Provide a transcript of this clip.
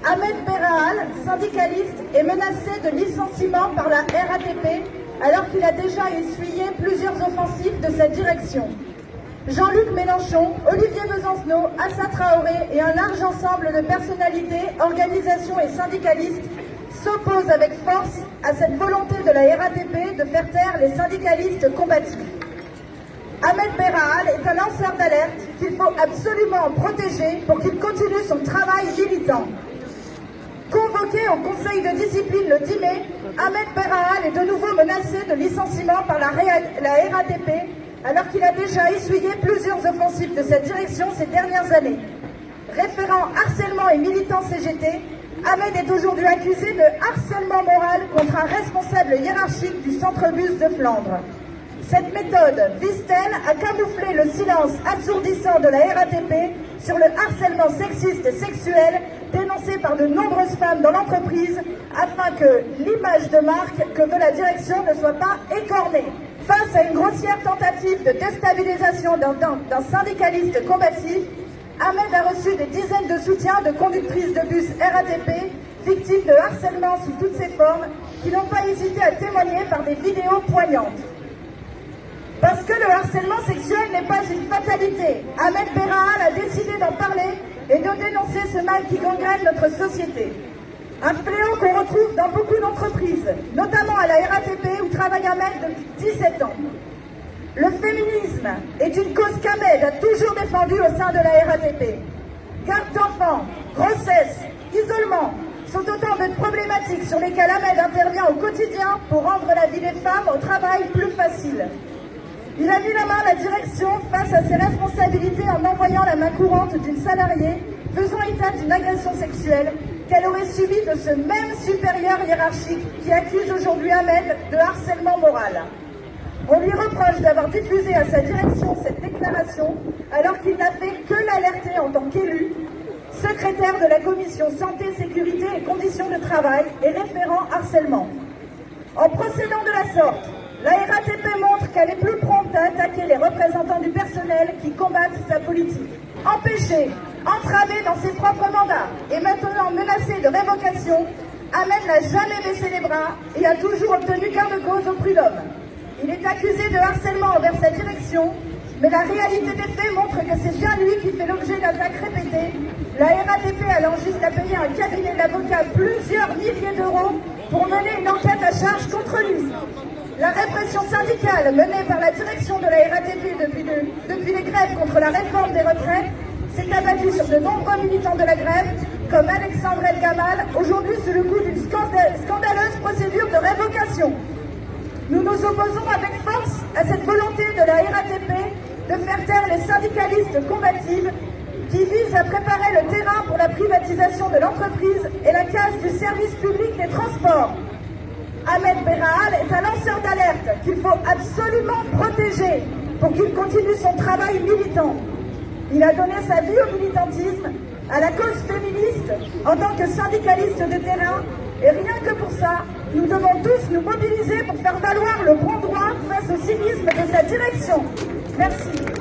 Ahmed Berraal, syndicaliste, est menacé de licenciement par la RATP alors qu'il a déjà essuyé plusieurs offensives de sa direction. Jean-Luc Mélenchon, Olivier Besancenot, Assa Traoré et un large ensemble de personnalités, organisations et syndicalistes s'opposent avec force à cette volonté de la RATP de faire taire les syndicalistes combatifs. Ahmed Berraal est un lanceur d'alerte qu'il faut absolument protéger pour qu'il continue son travail militant. Convoqué au Conseil de discipline le 10 mai, Ahmed Berraal est de nouveau menacé de licenciement par la RATP alors qu'il a déjà essuyé plusieurs offensives de cette direction ces dernières années. Référent harcèlement et militant CGT, Ahmed est aujourd'hui accusé de harcèlement moral contre un responsable hiérarchique du centre-bus de Flandre. Cette méthode vise-t-elle à camoufler le silence assourdissant de la RATP sur le harcèlement sexiste et sexuel dénoncé par de nombreuses femmes dans l'entreprise afin que l'image de marque que veut la direction ne soit pas écornée? Face à une grossière tentative de déstabilisation d'un syndicaliste combatif, Ahmed a reçu des dizaines de soutiens de conductrices de bus RATP victimes de harcèlement sous toutes ses formes qui n'ont pas hésité à témoigner par des vidéos poignantes. Parce que le harcèlement sexuel n'est pas une fatalité, Ahmed Berraal a décidé d'en parler et de dénoncer ce mal qui gangrène notre société. Un fléau qu'on retrouve dans beaucoup d'entreprises, notamment à la RATP où travaille Ahmed depuis 17 ans. Le féminisme est une cause qu'Ahmed a toujours défendue au sein de la RATP. Garde d'enfants, grossesse, isolement sont autant de problématiques sur lesquelles Ahmed intervient au quotidien pour rendre la vie des femmes au travail plus facile. Il a mis la main à la direction face à ses responsabilités en envoyant la main courante d'une salariée faisant état d'une agression sexuelle qu'elle aurait subie de ce même supérieur hiérarchique qui accuse aujourd'hui Ahmed de harcèlement moral. On lui reproche d'avoir diffusé à sa direction cette déclaration alors qu'il n'a fait que l'alerter en tant qu'élu, secrétaire de la commission santé, sécurité et conditions de travail et référent harcèlement. En procédant de la sorte, la RATP montre qu'elle est plus prompte à attaquer les représentants du personnel qui combattent sa politique. Empêché, entravé dans ses propres mandats et maintenant menacé de révocation, Ahmed n'a jamais baissé les bras et a toujours obtenu gain de cause au prud'homme. Il est accusé de harcèlement envers sa direction, mais la réalité des faits montre que c'est bien lui qui fait l'objet d'attaques répétées, la RATP allant jusqu'à payer un cabinet d'avocats plusieurs milliers d'euros pour mener une enquête à charge contre lui. La répression syndicale menée par la direction de la RATP depuis les grèves contre la réforme des retraites s'est abattue sur de nombreux militants de la grève, comme Alexandre El Gamal, aujourd'hui sous le coup d'une scandaleuse procédure de révocation. Nous nous opposons avec force à cette volonté de la RATP de faire taire les syndicalistes combatifs qui visent à préparer le terrain pour la privatisation de l'entreprise et la casse du service public des transports. Ahmed Berraal est un lanceur d'alerte qu'il faut absolument protéger pour qu'il continue son travail militant. Il a donné sa vie au militantisme, à la cause féministe, en tant que syndicaliste de terrain, et rien que pour ça, nous devons tous nous mobiliser pour faire valoir le bon droit face au cynisme de sa direction. Merci.